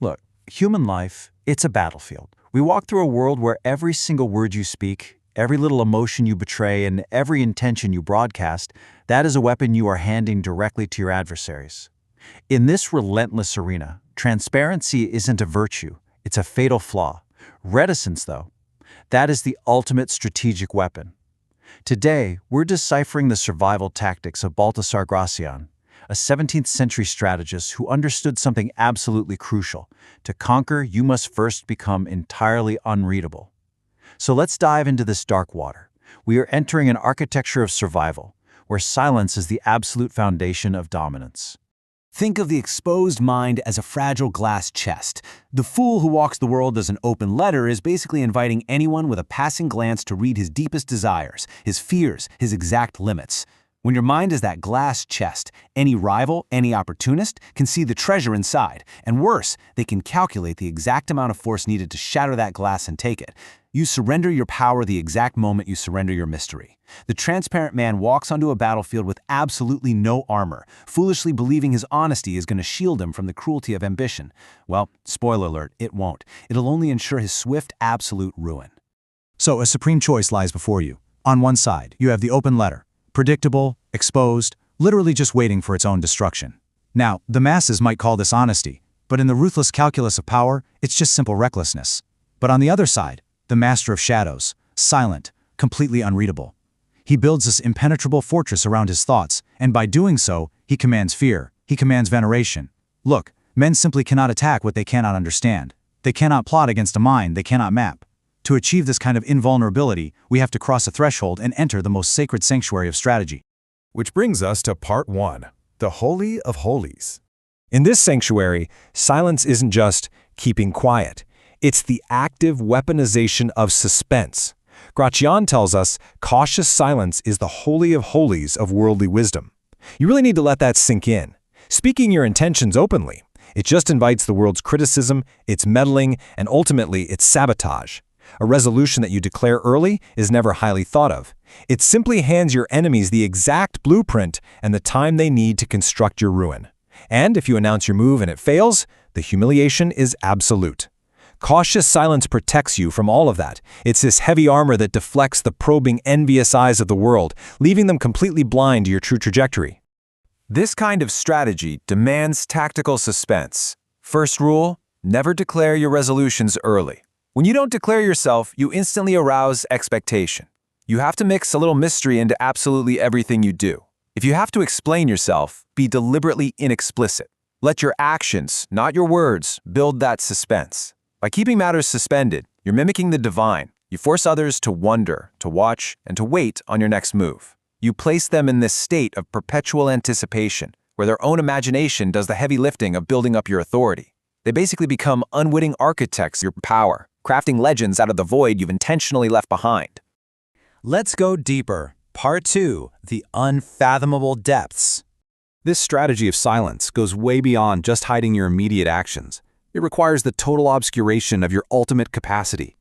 Look, human life, it's a battlefield. We walk through a world where every single word you speak, every little emotion you betray, and every intention you broadcast, that is a weapon you are handing directly to your adversaries. In this relentless arena, transparency isn't a virtue, it's a fatal flaw. Reticence, though, that is the ultimate strategic weapon. Today, we're deciphering the survival tactics of Baltasar Gracian, a 17th century strategist who understood something absolutely crucial. To conquer, you must first become entirely unreadable. So let's dive into this dark water. We are entering an architecture of survival, where silence is the absolute foundation of dominance. Think of the exposed mind as a fragile glass chest. The fool who walks the world as an open letter is basically inviting anyone with a passing glance to read his deepest desires, his fears, his exact limits. When your mind is that glass chest, any rival, any opportunist can see the treasure inside. And worse, they can calculate the exact amount of force needed to shatter that glass and take it. You surrender your power the exact moment you surrender your mystery. The transparent man walks onto a battlefield with absolutely no armor, foolishly believing his honesty is going to shield him from the cruelty of ambition. Well, spoiler alert, it won't. It'll only ensure his swift, absolute ruin. So a supreme choice lies before you. On one side, you have the open letter, predictable, exposed, literally just waiting for its own destruction. Now, the masses might call this honesty, but in the ruthless calculus of power, it's just simple recklessness. But on the other side, the master of shadows, silent, completely unreadable. He builds this impenetrable fortress around his thoughts, and by doing so, he commands fear, he commands veneration. Look, men simply cannot attack what they cannot understand. They cannot plot against a mind they cannot map. To achieve this kind of invulnerability, we have to cross a threshold and enter the most sacred sanctuary of strategy. Which brings us to part 1, the Holy of Holies. In this sanctuary, silence isn't just keeping quiet. It's the active weaponization of suspense. Gracian tells us cautious silence is the holy of holies of worldly wisdom. You really need to let that sink in. Speaking your intentions openly, it just invites the world's criticism, its meddling, and ultimately its sabotage. A resolution that you declare early is never highly thought of. It simply hands your enemies the exact blueprint and the time they need to construct your ruin. And if you announce your move and it fails, the humiliation is absolute. Cautious silence protects you from all of that. It's this heavy armor that deflects the probing, envious eyes of the world, leaving them completely blind to your true trajectory. This kind of strategy demands tactical suspense. First rule, never declare your resolutions early. When you don't declare yourself, you instantly arouse expectation. You have to mix a little mystery into absolutely everything you do. If you have to explain yourself, be deliberately inexplicit. Let your actions, not your words, build that suspense. By keeping matters suspended, you're mimicking the divine. You force others to wonder, to watch, and to wait on your next move. You place them in this state of perpetual anticipation, where their own imagination does the heavy lifting of building up your authority. They basically become unwitting architects of your power, crafting legends out of the void you've intentionally left behind. Let's go deeper. Part 2, the unfathomable depths. This strategy of silence goes way beyond just hiding your immediate actions. It requires the total obscuration of your ultimate capacity.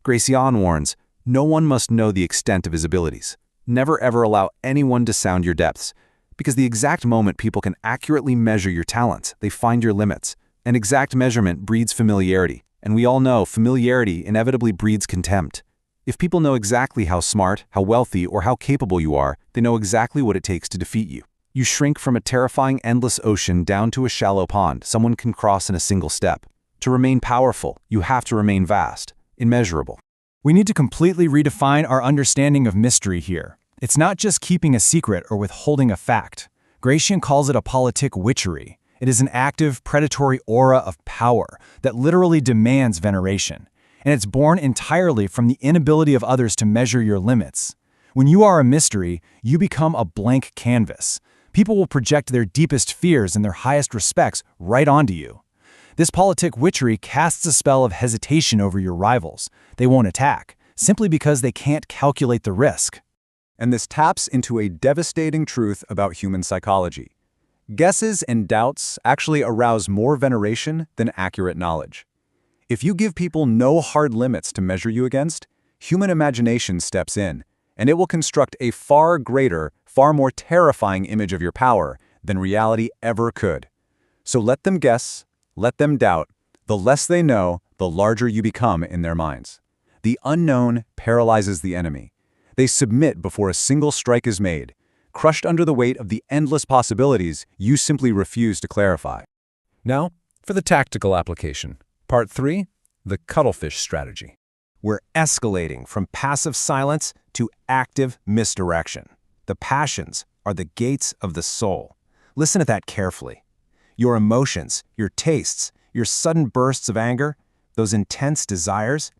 Gracian warns, no one must know the extent of his abilities. Never ever allow anyone to sound your depths, because the exact moment people can accurately measure your talents, they find your limits. An exact measurement breeds familiarity, and we all know familiarity inevitably breeds contempt. If people know exactly how smart, how wealthy, or how capable you are, they know exactly what it takes to defeat you. You shrink from a terrifying endless ocean down to a shallow pond someone can cross in a single step. To remain powerful, you have to remain vast, immeasurable. We need to completely redefine our understanding of mystery here. It's not just keeping a secret or withholding a fact. Gracian calls it a politic witchery. It is an active, predatory aura of power that literally demands veneration. And it's born entirely from the inability of others to measure your limits. When you are a mystery, you become a blank canvas. People will project their deepest fears and their highest respects right onto you. This politic witchery casts a spell of hesitation over your rivals. They won't attack, simply because they can't calculate the risk. And this taps into a devastating truth about human psychology. Guesses and doubts actually arouse more veneration than accurate knowledge. If you give people no hard limits to measure you against, human imagination steps in, and it will construct a far greater, far more terrifying image of your power than reality ever could. So let them guess, let them doubt, The less they know, the larger you become in their minds. The unknown paralyzes the enemy. They submit before a single strike is made, crushed under the weight of the endless possibilities you simply refuse to clarify. Now, for the tactical application. Part 3, the Cuttlefish strategy. We're escalating from passive silence to active misdirection. The passions are the gates of the soul. Listen to that carefully. Your emotions, your tastes, your sudden bursts of anger, those intense desires,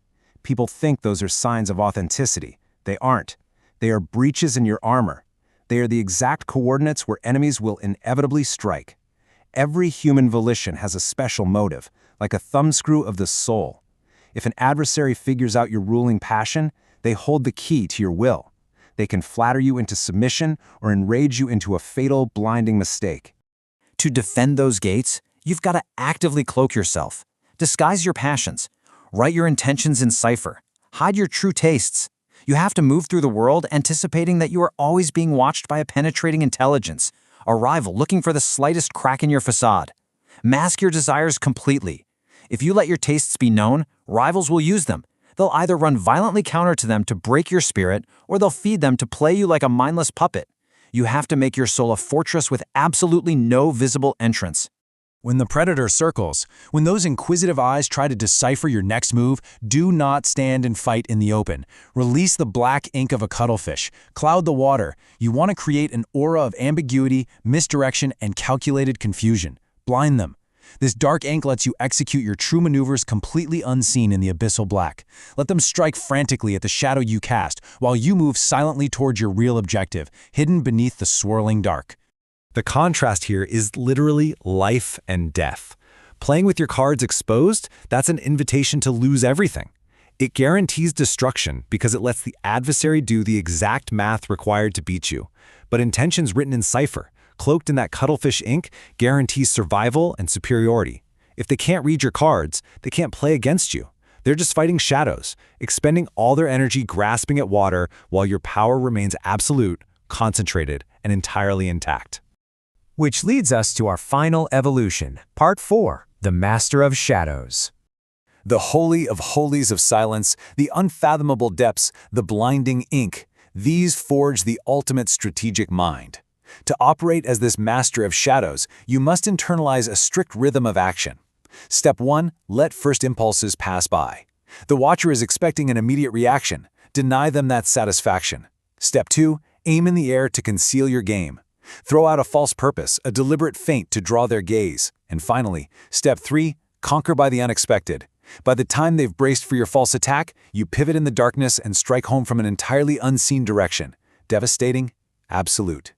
people think those are signs of authenticity. They aren't. They are breaches in your armor. They are the exact coordinates where enemies will inevitably strike. Every human volition has a special motive, like a thumbscrew of the soul. If an adversary figures out your ruling passion, they hold the key to your will. They can flatter you into submission or enrage you into a fatal, blinding mistake. To defend those gates, you've got to actively cloak yourself, disguise your passions, write your intentions in cypher, hide your true tastes. You have to move through the world anticipating that you are always being watched by a penetrating intelligence, a rival looking for the slightest crack in your facade. Mask your desires completely. If you let your tastes be known, rivals will use them. They'll either run violently counter to them to break your spirit, or they'll feed them to play you like a mindless puppet. You have to make your soul a fortress with absolutely no visible entrance. When the predator circles, when those inquisitive eyes try to decipher your next move, do not stand and fight in the open. Release the black ink of a cuttlefish. Cloud the water. You want to create an aura of ambiguity, misdirection, and calculated confusion. Blind them. This dark ink lets you execute your true maneuvers completely unseen in the abyssal black. Let them strike frantically at the shadow you cast, while you move silently towards your real objective, hidden beneath the swirling dark. The contrast here is literally life and death. Playing with your cards exposed, that's an invitation to lose everything. It guarantees destruction because it lets the adversary do the exact math required to beat you. But intentions written in cypher, cloaked in that cuttlefish ink, guarantees survival and superiority. If they can't read your cards, they can't play against you. They're just fighting shadows, expending all their energy grasping at water while your power remains absolute, concentrated, and entirely intact. Which leads us to our final evolution, Part 4, the Master of Shadows. The holy of holies of silence, the unfathomable depths, the blinding ink, these forge the ultimate strategic mind. To operate as this master of shadows, you must internalize a strict rhythm of action. Step 1, let first impulses pass by. The watcher is expecting an immediate reaction. Deny them that satisfaction. Step 2, aim in the air to conceal your game. Throw out a false purpose, a deliberate feint to draw their gaze. And finally, Step 3, conquer by the unexpected. By the time they've braced for your false attack, you pivot in the darkness and strike home from an entirely unseen direction. Devastating, absolute.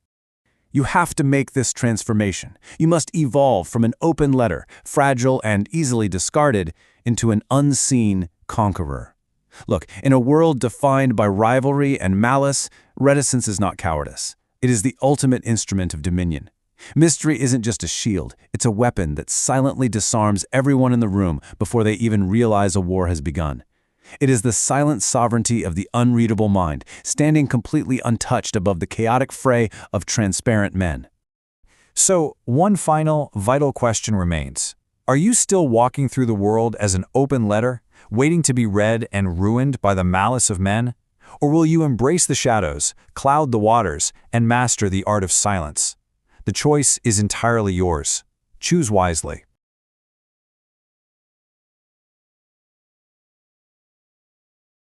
You have to make this transformation. You must evolve from an open letter, fragile and easily discarded, into an unseen conqueror. Look, in a world defined by rivalry and malice, reticence is not cowardice. It is the ultimate instrument of dominion. Mystery isn't just a shield, it's a weapon that silently disarms everyone in the room before they even realize a war has begun. It is the silent sovereignty of the unreadable mind, standing completely untouched above the chaotic fray of transparent men. So, one final, vital question remains. Are you still walking through the world as an open letter, waiting to be read and ruined by the malice of men? Or will you embrace the shadows, cloud the waters, and master the art of silence? The choice is entirely yours. Choose wisely.